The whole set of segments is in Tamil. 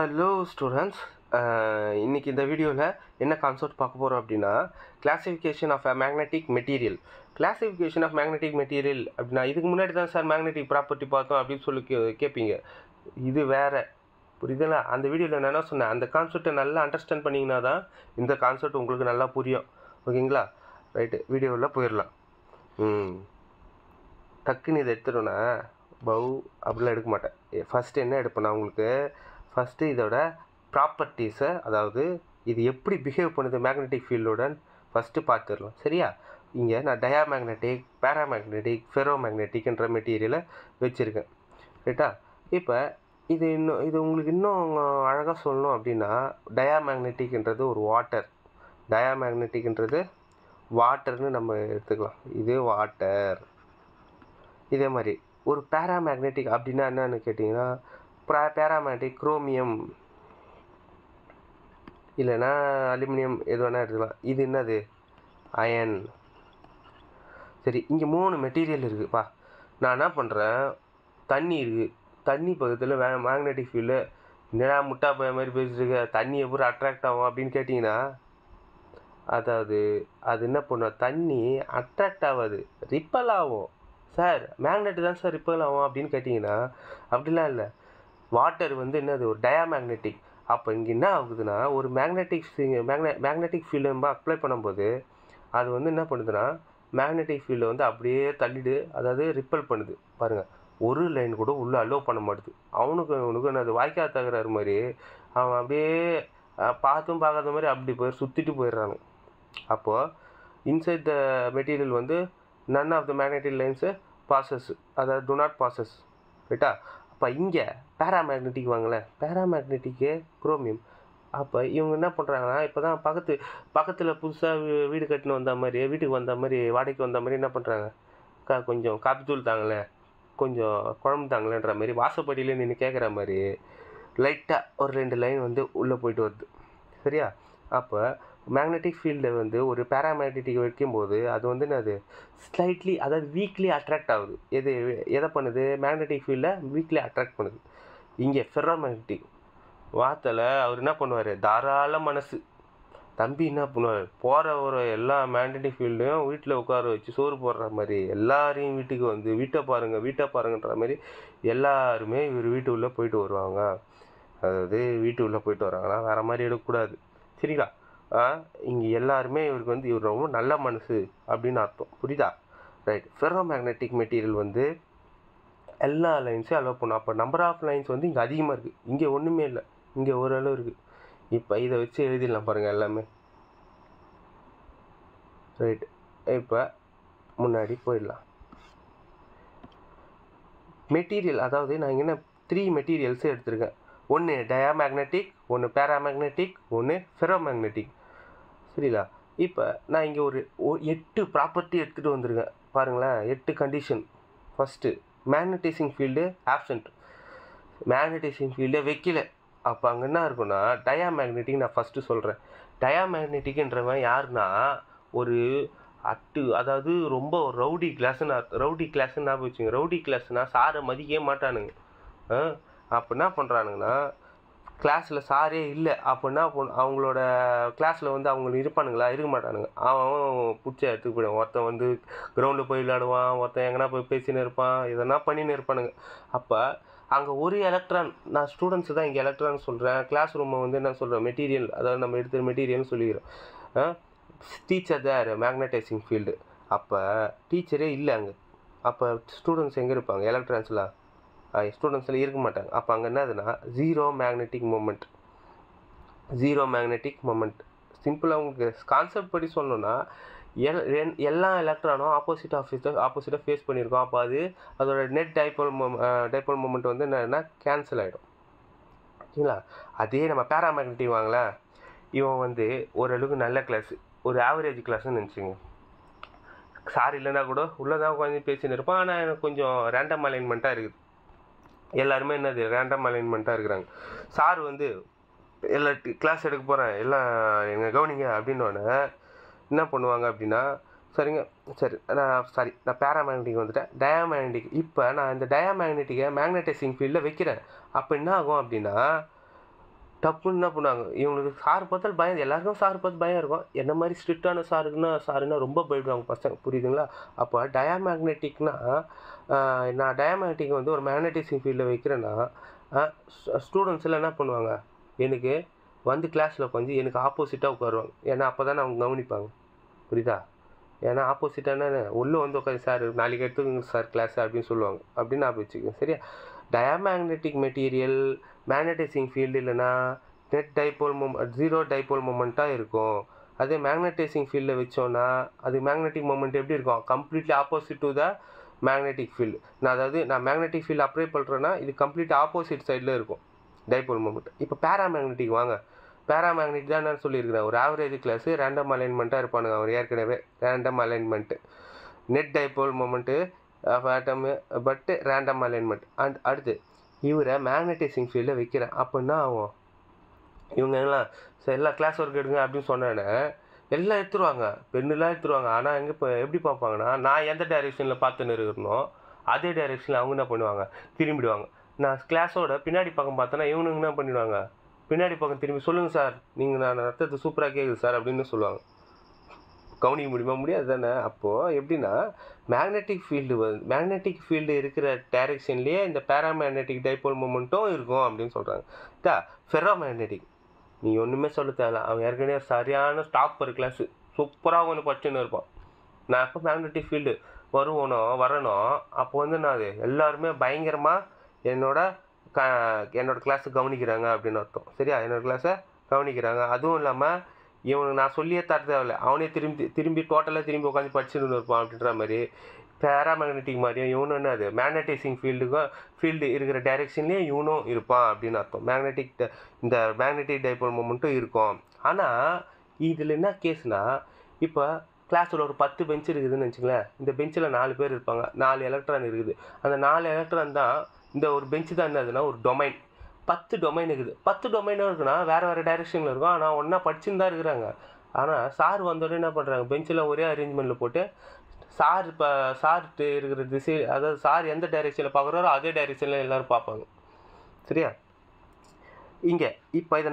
ஹலோ ஸ்டூடெண்ட்ஸ், இன்றைக்கி இந்த வீடியோவில் என்ன கான்செப்ட் பார்க்க போகிறோம் அப்படின்னா, classification of a magnetic material. Classification of magnetic material அப்படின்னா, இதுக்கு முன்னாடி தான் சார் மேக்னெட்டிக் ப்ராப்பர்ட்டி பார்த்தோம் அப்படின்னு சொல்லி கேட்பீங்க. இது வேறு, புரியுதுங்களா? அந்த வீடியோவில் நான் என்ன சொன்னேன், அந்த கான்செப்டை நல்லா அண்டர்ஸ்டாண்ட் பண்ணிங்கன்னா தான் இந்த கான்செப்ட் உங்களுக்கு நல்லா புரியும். ஓகேங்களா? ரைட்டு, வீடியோவில் போயிடலாம். டக்குன்னு இதை எடுத்துட்டோன்னா அப்படிலாம் எடுக்க மாட்டேன். ஃபஸ்ட்டு என்ன எடுப்பேன்னா, உங்களுக்கு ஃபஸ்ட்டு இதோட ப்ராப்பர்ட்டிஸை, அதாவது இது எப்படி பிஹேவ் பண்ணுது மேக்னெட்டிக் ஃபீல்டுடன் ஃபஸ்ட்டு பார்த்துடலாம். சரியா? இங்கே நான் டயாமேக்னெட்டிக், பேராமேக்னெட்டிக், ஃபெரோமேக்னெட்டிக்ன்ற மெட்டீரியலை வச்சுருக்கேன். ரைட்டா? இப்போ இது உங்களுக்கு இன்னும் அழகாக சொல்லணும் அப்படின்னா, டயாமேக்னெட்டிக்ன்றது ஒரு வாட்டர். டயாமேக்னெட்டிக்ன்றது வாட்டர்னு நம்ம எடுத்துக்கலாம். இது வாட்டர். இதே மாதிரி ஒரு பேராமேக்னெட்டிக் அப்படின்னா என்னன்னு கேட்டிங்கன்னா, பேராமேக்னெட்டிக் குரோமியம் இல்லைன்னா அலுமினியம் எது வேணால் எடுத்துக்கலாம். இது என்னது? அயன். சரி, இங்கே 3 மெட்டீரியல் இருக்குதுப்பா. நான் என்ன பண்ணுறேன், தண்ணி இருக்குது. தண்ணி பக்கத்தில் மேக்னெட்டிக் ஃபீல்டு என்னடா முட்டா போய மாதிரி பேசிட்டுருக்க, தண்ணி எப்படி அட்ராக்ட் ஆகும் அப்படின்னு கேட்டிங்கன்னா, அதாவது அது என்ன பண்ணும், தண்ணி அட்ராக்ட் ஆகாது, ரிப்பல் ஆகும். சார் மேக்னெட்டு தான் சார் ரிப்பல் ஆகும் அப்படின்னு கேட்டிங்கன்னா, அப்படிலாம் இல்லை. வாட்டர் என்னது, ஒரு டயாமேக்னெட்டிக். அப்போ இங்கே என்ன ஆகுதுன்னா, ஒரு மேக்னெட்டிக் ஃபீல்டு நம்ம அப்ளை பண்ணும்போது அது என்ன பண்ணுதுன்னா, மேக்னெட்டிக் ஃபீல்டை அப்படியே தள்ளிடு, அதாவது ரிப்பல் பண்ணுது. பாருங்கள், ஒரு லைன் கூட உள்ளே அலோவ் பண்ண மாட்டுது. அவனுக்கு என்னது, வாய்க்கால் தகுறாரு மாதிரி அவன் அப்படியே பார்த்தும் பார்க்காத மாதிரி அப்படி சுற்றிட்டு போயிடுறாங்க. அப்போது inside the material none of the magnetic lines passes, அதாவது டு நாட் பாசஸ். ரைட்டா? அப்போ இங்கே பேராமேக்னெட்டிக் வாங்கலை, பேராமேக்னெட்டிக்கு குரோமியம். அப்போ இவங்க என்ன பண்ணுறாங்கன்னா, இப்போ தான் பக்கத்தில் புதுசாக வீடு கட்டின்னு வீட்டுக்கு வந்த மாதிரி வாடகைக்கு வந்த மாதிரி என்ன பண்ணுறாங்க, கொஞ்சம் காப்பி தூள் தாங்களேன், கொஞ்சம் குழம்பு தாங்களேன்ற மாதிரி வாசப்படியிலே நின்று கேட்குற மாதிரி லைட்டாக ஒரு 2 லைன் உள்ளே போயிட்டு வருது. சரியா? அப்போ மேக்னெட்டிக் ஃபீல்டு ஒரு பேராமேக்னெட்டிக் வைக்கும்போது அது என்னது, ஸ்லைட்லி, அதாவது வீக்லி அட்ராக்ட் ஆகுது. எதை பண்ணுது, மேக்னெட்டிக் ஃபீல்டை வீக்லி அட்ராக்ட் பண்ணுது. இங்கே ஃபெரோமேக்னெட்டிக் வார்த்தையில் அவர் என்ன பண்ணுவார், தாராள மனசு தம்பி என்ன பண்ணுவார், போகிற ஒரு எல்லா மேக்னெட்டிக் ஃபீல்டையும் வீட்டில் உட்கார வச்சு சோறு போடுற மாதிரி எல்லாரையும் வீட்டுக்கு வீட்டை பாருங்கன்ற மாதிரி எல்லாருமே இவர் வீட்டு உள்ளே போயிட்டு வருவாங்க. அதாவது வீட்டு உள்ளே போயிட்டு வராங்கன்னா வேறு மாதிரி எடுக்கக்கூடாது. சரிங்களா? இங்கே எல்லாருமே இவருக்கு இவர் ரொம்ப நல்ல மனசு அப்படின்னு அர்த்தம். புரியுதா? ரைட். ஃபெரோமேக்னெட்டிக் மெட்டீரியல் எல்லா லைன்ஸையும் அலோவ் பண்ணும். அப்போ நம்பர் ஆஃப் லைன்ஸ் இங்கே அதிகமாக இருக்குது, இங்கே ஒன்றுமே இல்லை, இங்கே ஓரளவு இருக்குது. இப்போ இதை வச்சு எழுதிடலாம் பாருங்கள் எல்லாமே. ரைட். இப்போ முன்னாடி போயிடலாம். மெட்டீரியல், அதாவது நான் இங்கே 3 மெட்டீரியல்ஸு எடுத்திருக்கேன். ஒன்று டயாமேக்னெட்டிக், ஒன்று பேராமேக்னெட்டிக், ஒன்று ஃபெரோமேக்னெட்டிக். சரிங்களா? இப்போ நான் இங்கே ஒரு 8 ப்ராப்பர்ட்டி எடுத்துகிட்டு வந்திருக்கேன். பாருங்களேன், 8 condition. First, magnetising field absent, magnetising ஃபீல்டை வைக்கல. அப்போ அங்கே என்ன இருக்குன்னா, டயாமேக்னெட்டிக் நான் ஃபஸ்ட்டு சொல்கிறேன். டயாமேக்னெட்டிக்ன்றவன் யாருன்னா, ஒரு அதாவது ரொம்ப ரவுடி கிளாஸ்ன்னு வச்சுங்க. ரவுடி கிளாஸ்னால் சாரை மதிக்கவே மாட்டானுங்க. அப்போ என்ன பண்ணுறானுங்கன்னா, கிளாஸில் சாரே இல்லை அப்படின்னா அவங்களோட கிளாஸில் அவங்க இருப்பானுங்களா, இருக்க மாட்டானுங்க. அவன் பிடிச்ச இடத்துக்கு போயிடுவான். ஒருத்தன் கிரவுண்டில் போய் விளையாடுவான், ஒருத்தன் எங்கன்னா போய் பேசின்னு இருப்பான், எதனா பண்ணின்னு இருப்பானுங்க. அப்போ அங்கே ஒரு எலக்ட்ரான், நான் ஸ்டூடெண்ட்ஸு தான் இங்கே எலக்ட்ரான் சொல்கிறேன், கிளாஸ் ரூமை என்ன சொல்கிறேன், மெட்டீரியல், அதாவது நம்ம எடுத்த மெட்டீரியல்னு சொல்லிக்கிறோம். டீச்சர் தான் மேக்னடைசிங் ஃபீல்டு. அப்போ டீச்சரே இல்லை அங்கே. அப்போ ஸ்டூடெண்ட்ஸ் எங்கே இருப்பாங்க, எலக்ட்ரான்ஸ்லாம் ஸ்டூடெண்ட்ஸில் இருக்க மாட்டாங்க. அப்போ அங்கே என்னதுன்னா, ஜீரோ மேக்னெட்டிக் மொமெண்ட். சிம்பிளாக உங்களுக்கு கான்செப்ட் படி சொல்லணும்னா, எல்லா எலக்ட்ரானும் ஆப்போசிட்டாக ஃபேஸ் பண்ணியிருக்கோம். அப்போ அதோட நெட் டைபோல் மொமெண்ட் என்னன்னா கேன்சல் ஆகிடும். ஓகேங்களா? அதே நம்ம பேராமேக்னெட்டிக் வாங்கல, இவன் ஓரளவுக்கு நல்ல கிளாஸு, ஒரு ஆவரேஜ் கிளாஸ்ன்னு நினச்சிங்க. சார் இல்லைன்னா கூட உள்ளதான் உட்காந்து பேசின்னு இருப்பான். ஆனால் எனக்கு கொஞ்சம் ரேண்டம் அலைன்மெண்ட்டாக இருக்குது. எல்லாருமே ரேண்டம் அலைன்மெண்ட்டாக இருக்கிறாங்க. சார் எல்லா கிளாஸ் எடுக்க போகிறேன், எல்லாம் எங்கள் கவனிங்க அப்படின்னோடனே என்ன பண்ணுவாங்க அப்படின்னா, சரிங்க சரி நான் பேராமேக்னெட்டிக் வந்துட்டேன், டயாமேக்னெட்டிக். இப்போ நான் இந்த டயாமேக்னெட்டிக்கை மேக்னடைசிங் ஃபீல்டில் வைக்கிறேன். அப்போ என்ன ஆகும் அப்படின்னா, டப்புன்னு என்ன பண்ணுவாங்க, இவங்களுக்கு சார் பார்த்தால் பயம், எல்லாருக்கும் சார் பார்த்து பயம் இருக்கும். என்ன மாதிரி ஸ்ட்ரிக்டான சாருன்னா ரொம்ப பயப்படுவாங்க பசங்க, புரியுதுங்களா? அப்போ டயாமேக்னெட்டிக்னா, நான் டயாமேக்னெட்டிக் வந்து ஒரு மேக்னட்டிசிங் ஃபீல்டில் வைக்கிறேன்னா, ஸ்டூடெண்ட்ஸ் எல்லாம் என்ன பண்ணுவாங்க, எனக்கு வந்து கிளாஸில் உட்காந்து எனக்கு ஆப்போசிட்டாக உட்காருவாங்க. ஏன்னா அப்போ தானே அவங்க கவனிப்பாங்க, புரியுதா? ஏன்னா ஆப்போசிட்டான உள்ளே வந்து உட்காந்து சார் நாளைக்கு எடுத்துக்கோங்க சார் கிளாஸ் அப்படின்னு சொல்லுவாங்க, அப்படின்னு நான் வச்சுக்கோங்க, சரியா? டயாமேக்னெட்டிக் மெட்டீரியல் மேக்னடைசிங் ஃபீல்டு இல்லைன்னா நெட் டைபோல் ஜீரோ டைபோல் மொமெண்ட்டாக இருக்கும். அதே மேக்னடைசிங் ஃபீல்டில் வச்சோன்னா அது மேக்னெட்டிக் மொமெண்ட் எப்படி இருக்கும், completely opposite to the magnetic field. நான் மேக்னெட்டிக் ஃபீல்டு அப்ளை பண்ணுறேன்னா இது கம்ப்ளீட் ஆப்போசிட் சைடில் இருக்கும் டைபோல் மொமெண்ட். இப்போ பேராமேக்னெட்டிக் வாங்க, பேராமேக்னெட்டிக் தான் நான் சொல்லியிருக்கிறேன், ஒரு ஆவரேஜ் கிளாஸு ரேண்டம் அலைன்மெண்ட்டாக இருப்பானுங்க அவர் ஏற்கனவே, random alignment, net dipole moment ஆட்டமு பட்டு ரேண்டம் அலைன்மெண்ட். அண்ட் அடுத்து இவரை மேக்னடைசிங் ஃபீல்டில் வைக்கிறேன், அப்படின்னா ஆகும் இவங்க எல்லாம் சரி எல்லாம் கிளாஸ் ஒர்க் எடுங்க அப்படின்னு சொன்னேன்னே எல்லாம் எடுத்துருவாங்க, பெண்ணெலாம் எடுத்துருவாங்க. ஆனால் எங்கே இப்போ எப்படி பார்ப்பாங்கன்னா, நான் எந்த டைரெக்ஷனில் பார்த்துன்னு இருக்கிறனோ அதே டைரெக்ஷனில் அவங்க என்ன பண்ணுவாங்க, திரும்பிடுவாங்க. நான் கிளாஸோட பின்னாடி பக்கம் பார்த்தோன்னா இவனுங்க என்ன பண்ணிடுவாங்க, பின்னாடி பக்கம் திரும்பி சொல்லுங்கள் சார் நீங்கள் நான் நடத்துறது சூப்பராக கேட்குது சார் அப்படின்னு சொல்லுவாங்க. கவனிக்க முடியுமா, முடியாது தானே? அப்போது எப்படின்னா மேக்னெட்டிக் ஃபீல்டு இருக்கிற டைரெக்ஷன்லேயே இந்த பேராமேக்னெட்டிக் டைபோல் மொமெண்ட்டும் இருக்கும் அப்படின்னு சொல்கிறாங்க. ஃபெரோ மேக்னெட்டிக் நீ ஒன்றுமே சொல்ல தேவை, அவன் ஏற்கனவே சரியான டாப்பர் கிளாஸு, சூப்பராக ஒன்று படிச்சுன்னு இருப்பான். நான் எப்போ மேக்னெட்டிக் ஃபீல்டு வரணும் அப்போ வந்து நான் அது எல்லாருமே பயங்கரமாக என்னோட கிளாஸை கவனிக்கிறாங்க அப்படின்னு அர்த்தம், சரியா? என்னோடய கிளாஸை கவனிக்கிறாங்க. அதுவும் இல்லாமல் இவனுக்கு நான் சொல்லியே தர தேவையில்லை, அவனே திரும்பி டோட்டலாக திரும்பி உட்காந்து படிச்சுன்னு இருப்பான். அப்படின்ற மாதிரி பேராமேக்னெட்டிக் மாதிரியும் இவனும் என்ன, அது மேக்னடைசிங் ஃபீல்டு இருக்கிற டைரெக்ஷன்லேயே இவனும் இருப்பான் அப்படின்னு அர்த்தம். இந்த மேக்னெட்டிக் டைபோல் மொமெண்ட்டும் இருக்கும். ஆனால் இதில் என்ன கேஸ்னால், இப்போ கிளாஸில் ஒரு 10 பெஞ்ச் இருக்குதுன்னு வச்சுங்களேன், இந்த பெஞ்சில் 4 பேர் இருப்பாங்க, 4 எலக்ட்ரான் இருக்குது. அந்த 4 எலக்ட்ரான் தான் இந்த ஒரு பெஞ்சு தான் என்னதுன்னா ஒரு டொமைன். 10 டொமைன் இருக்குது, 10 டொமைனும் இருக்குன்னா வேறு டைரெக்ஷனில் இருக்கும், ஆனால் ஒன்றா படிச்சுன்னு தான் இருக்கிறாங்க. ஆனால் சார் வந்தோடனே என்ன பண்ணுறாங்க, பெஞ்சில் ஒரே அரேஞ்ச்மெண்ட்டில் போட்டு சார்ட்டு இருக்கிற திசை, அதாவது சார் எந்த டைரெக்ஷனில் பார்க்குறாரோ அதே டைரெக்ஷனில் எல்லோரும் பார்ப்பாங்க, சரியா? இங்கே இப்போ இதை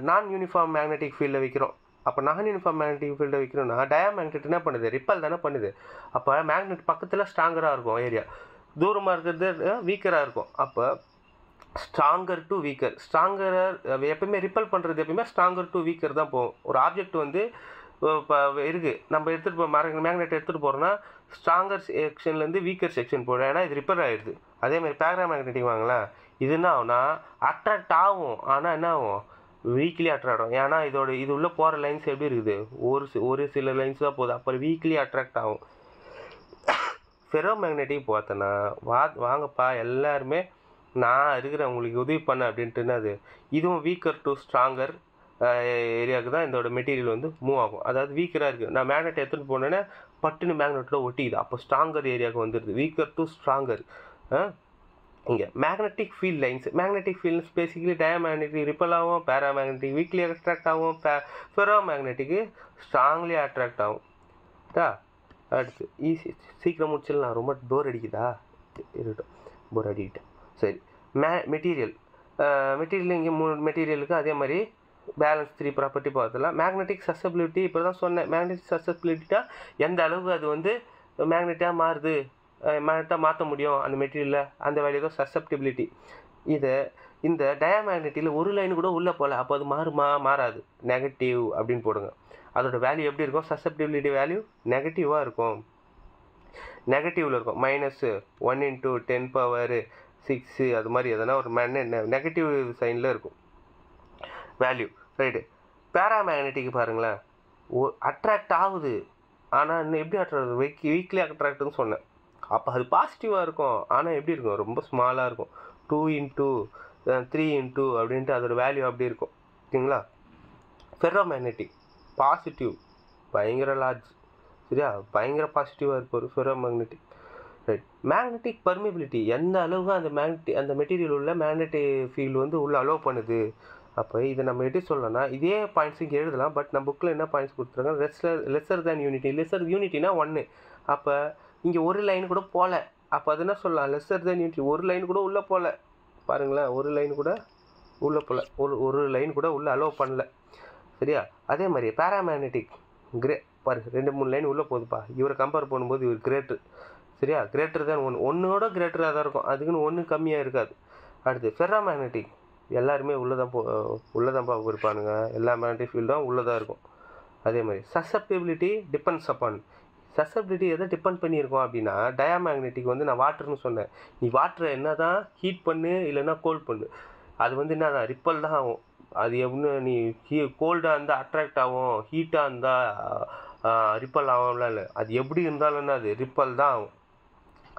நான் யூனிஃபார்ம் மேக்னெட்டிக் ஃபீல்டில் வைக்கிறோம். அப்போ நான் யூனிஃபார்ம் மேக்னெட்டிக் ஃபீல்டை வைக்கிறோம்னா டயாமேக்னெட் என்ன பண்ணுது, ரிப்பல் தானே பண்ணுது. அப்போ மேக்னெட் பக்கத்தில் ஸ்ட்ராங்கராக இருக்கும் ஏரியா, தூரமாக இருக்கிறது வீக்கராக இருக்கும். அப்போ ஸ்ட்ராங்கர் டு வீக்கர், எப்பயுமே ரிப்பல் பண்ணுறது எப்பயுமே ஸ்ட்ராங்கர் டு வீக்கர் தான் போகும். ஒரு ஆப்ஜெக்ட் வந்து இப்போ இருக்குது, நம்ம எடுத்துகிட்டு மேக்னெட் எடுத்துகிட்டு போகிறோன்னா ஸ்ட்ராங்கர் செக்ஷன்லேருந்து வீக்கர் செக்ஷன் போடும், ஏன்னா இது ரிப்பேர் ஆகிடுது. அதேமாதிரி பேராமேக்னெட்டிக் வாங்கலாம், இது என்ன ஆகும்னா அட்ராக்ட் ஆகும், ஆனால் என்ன ஆகும், வீக்லி அட்ராக்ட் ஆகும். ஏன்னா இது உள்ளே போகிற லைன்ஸ் எப்படி இருக்குது, ஒரு சில லைன்ஸ் தான் போகுது, அப்புறம் வீக்லி அட்ராக்ட் ஆகும். ஃபெரோ மேக்னெட்டிக் பார்த்தோன்னா வாங்கப்பா எல்லாருமே நான் இருக்கிறேன் உங்களுக்கு உதவி பண்ண அப்படின்ட்டுன்னா அது இதுவும் வீக்கர் டு ஸ்ட்ராங்கர் ஏரியாவுக்கு தான் இதோட மெட்டீரியல் வந்து மூவ் ஆகும். அதாவது வீக்கராக இருக்குது, நான் மேக்னெட் எடுத்துகிட்டு போனேன்னா பட்டுன்னு மேக்னெட்டில் ஒட்டிக்குது, அப்போ ஸ்ட்ராங்கர் ஏரியாவுக்கு வந்துடுது, வீக்கர் டு ஸ்ட்ராங்கர். இங்கே magnetic fields basically diamagnetic ripple ஆகும், பேராமேக்னெட்டிக் வீக்லி அட்ராக்ட் ஆகும், ஃபெரோ மேக்னெட்டிக்கு ஸ்ட்ராங்லி அட்ராக்ட் ஆகும். அடுத்து சீக்கிரம் முடிச்சிடலாம், ரொம்ப போர் அடிக்குதா, இருக்கட்டும் போர் அடிக்கிட்டேன். சரி, மெட்டீரியல் இங்கே 3 மெட்டீரியலுக்கு அதே மாதிரி பேலன்ஸ் 3 ப்ராப்பர்ட்டி பார்த்துலாம். மேக்னெட்டிக் சசபிலிட்டி இப்போ தான் சொன்னேன், மேக்னெட்டிக் சசபிலிட்டினா எந்த அளவுக்கு அது வந்து மேக்னெட்டாக மாறுது, மேக்னெட்டாக மாற்ற முடியும் அந்த மெட்டீரியலில், அந்த வேல்யூ தான் சசப்டிபிலிட்டி. இந்த டயாமேக்னெட்டில் ஒரு லைன் கூட உள்ளே போகல, அப்போ அது மாறாது, நெகட்டிவ் அப்படின்னு போடுங்க. அதோட வேல்யூ எப்படி இருக்கும், சசப்டிபிலிட்டி வேல்யூ நெகட்டிவாக இருக்கும், நெகட்டிவில் இருக்கும், -1 × 10⁶ அது மாதிரி எதனா ஒரு நெகட்டிவ் சைனில் இருக்கும் வேல்யூ, ரைட்டு. பேராமேக்னெட்டிக் பாருங்களேன், அட்ராக்ட் ஆகுது, ஆனால் இன்னும் எப்படி அட்ராக்ட், வீக்லி அட்ராக்ட்னு சொன்னேன், அப்போ அது பாசிட்டிவாக இருக்கும், ஆனால் எப்படி இருக்கும், ரொம்ப ஸ்மாலாக இருக்கும், 2 × 3 அப்படின்ட்டு அதோட வேல்யூ அப்படி இருக்கும், ஓகேங்களா? ஃபெரோ மேக்னெட்டிக் பாசிட்டிவ், பயங்கர லார்ஜ், சரியா, பயங்கர பாசிட்டிவாக இருப்பார் ferro magnetic, right. Magnetic permeability எந்த அளவுக்கு அந்த மெட்டீரியல் உள்ள மேக்னெட்டிக் ஃபீல்டு வந்து உள்ள அலோவ் பண்ணுது. அப்போ இதை நம்ம எப்படி சொல்லலாம்னா இதே பாயிண்ட்ஸ் இங்கே எழுதலாம், பட் நம்ம புக்கில் என்ன பாயிண்ட்ஸ் கொடுத்துருக்காங்க, லெஸர் தேன் யூனிட்டினா 1. அப்போ இங்கே ஒரு லைன் கூட போகல, அப்போ அது என்ன சொல்லலாம், லெஸர் தேன் யூனிட்டி, ஒரு லைன் கூட உள்ளே போகல, பாருங்களேன், ஒரு லைன் கூட உள்ளே போகல, ஒரு லைன் கூட உள்ளே அலோவ் பண்ணல. சரியா? அதே மாதிரி பேராமேக்னெட்டிக் பாரு 2-3 லைன் உள்ளே போகுதுப்பா. இவரை கம்பேர் பண்ணும்போது இவர் கிரேட்ரு. சரியா? கிரேட்டர் தான் ஒன்றோட கிரேட்டராக தான் இருக்கும், அதுக்குன்னு ஒன்று கம்மியாக இருக்காது. அடுத்து ஃபெர்ரோமேக்னெட்டிக் எல்லாருமே உள்ளதான்ப்பா இருப்பானுங்க, எல்லா மேக்னெட்டிக் ஃபீல்டும் உள்ளதாக இருக்கும். அதே மாதிரி சசப்டிபிலிட்டி டிபெண்ட்ஸ் அப்பான். சசப்டிலிட்டி எதை டிபெண்ட் பண்ணியிருக்கோம் அப்படின்னா, டயாமேக்னெட்டிக் வந்து நான் வாட்டர்னு சொன்னேன். நீ வாட்டரை என்ன தான் ஹீட் பண்ணு இல்லைன்னா கோல்ட் பண்ணு, அது வந்து என்ன தான் ரிப்பல் தான் ஆகும். அது எப்படின்னு நீ கோல்டாக இருந்தால் அட்ராக்ட் ஆகும், ஹீட்டாக இருந்தால் ரிப்பல் ஆகும்லாம் இல்லை. அது எப்படி இருந்தாலும்னா அது ரிப்பல் தான் ஆகும்.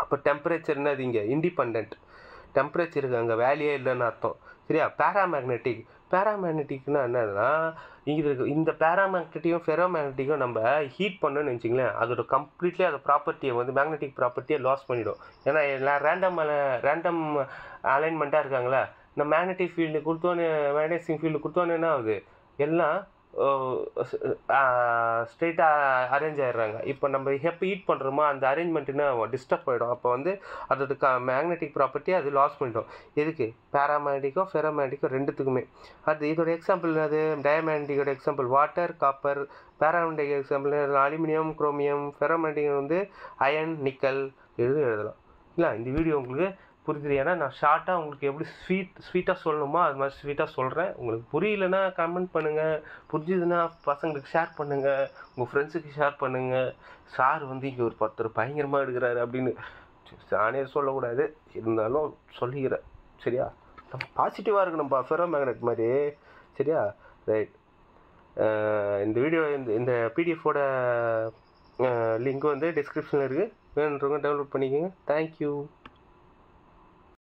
அப்போ டெம்பரேச்சர்னு அது இங்கே இண்டிபெண்ட், டெம்பரேச்சருக்கு அங்கே வேல்யூயே இல்லைன்னு அர்த்தம். சரியா? பேராமேக்னெட்டிக்னா என்னன்னா, இந்த பேராமேக்னெட்டிக்கும் ஃபெரோமேக்னெட்டிக்கும் நம்ம ஹீட் பண்ணணும்னு வச்சிங்களேன், அதோட கம்ப்ளீட்லி அந்த ப்ராப்பர்ட்டியை வந்து மேக்னெட்டிக் ப்ராப்பர்ட்டியை லாஸ் பண்ணிடும். ஏன்னா எல்லாம் ரேண்டம் அலைன்மெண்ட்டாக இருக்காங்களா, இந்த மேக்னெட்டிக் ஃபீல்டு கொடுத்தோன்னு மேக்னெட்டிக் ஃபீல்டு கொடுத்தோன்னு என்ன ஆகுது, எல்லாம் ஸ்ட்ரெயிட்டாக அரேஞ்ச் ஆகிடுறாங்க. இப்போ நம்ம எப்போ ஹீட் பண்ணுறோமோ அந்த அரேஞ்ச்மெண்ட்டுன்னு டிஸ்டர்ப் ஆகிடும். அப்போ வந்து அதோட மேக்னெட்டிக் ப்ராப்பர்ட்டி அது லாஸ் பண்ணிடும். எதுக்கு? பேராமேக்னெட்டிக்கோ ஃபெரோமேக்னெட்டிக்கோ ரெண்டுத்துக்குமே. அது இதோட எக்ஸாம்பிள் அது டயமேக்னெட்டிக்கோட example water, copper. Paramagnetic example aluminium, chromium. Ferromagnetic வந்து அயன், நிக்கல் எழுதலாம். இல்லை இந்த வீடியோ உங்களுக்கு புரியுது, ஏன்னா நான் ஷார்ட்டாக உங்களுக்கு எப்படி ஸ்வீட்டாக சொல்லணுமோ அது மாதிரி ஸ்வீட்டாக சொல்கிறேன். உங்களுக்கு புரியலன்னா கமெண்ட் பண்ணுங்கள், புரிஞ்சுதுன்னா பசங்களுக்கு ஷேர் பண்ணுங்கள், உங்கள் ஃப்ரெண்ட்ஸுக்கு ஷேர் பண்ணுங்கள். சார் வந்து இங்கே ஒரு 10 பயங்கரமாக எடுக்கிறாரு அப்படின்னு நானே சொல்லக்கூடாது, இருந்தாலும் சொல்லிக்கிறேன். சரியா? நம்ம பாசிட்டிவாக இருக்கணும்ப்பா ஃபெரோமேக்னெட் மாதிரி. சரியா? ரைட். இந்த வீடியோ இந்த பிடிஎஃபோட லிங்க் வந்து டிஸ்கிரிப்ஷனில் இருக்குது, வேணுன்றவங்க டவுன்லோட் பண்ணிக்கோங்க. தேங்க்யூ.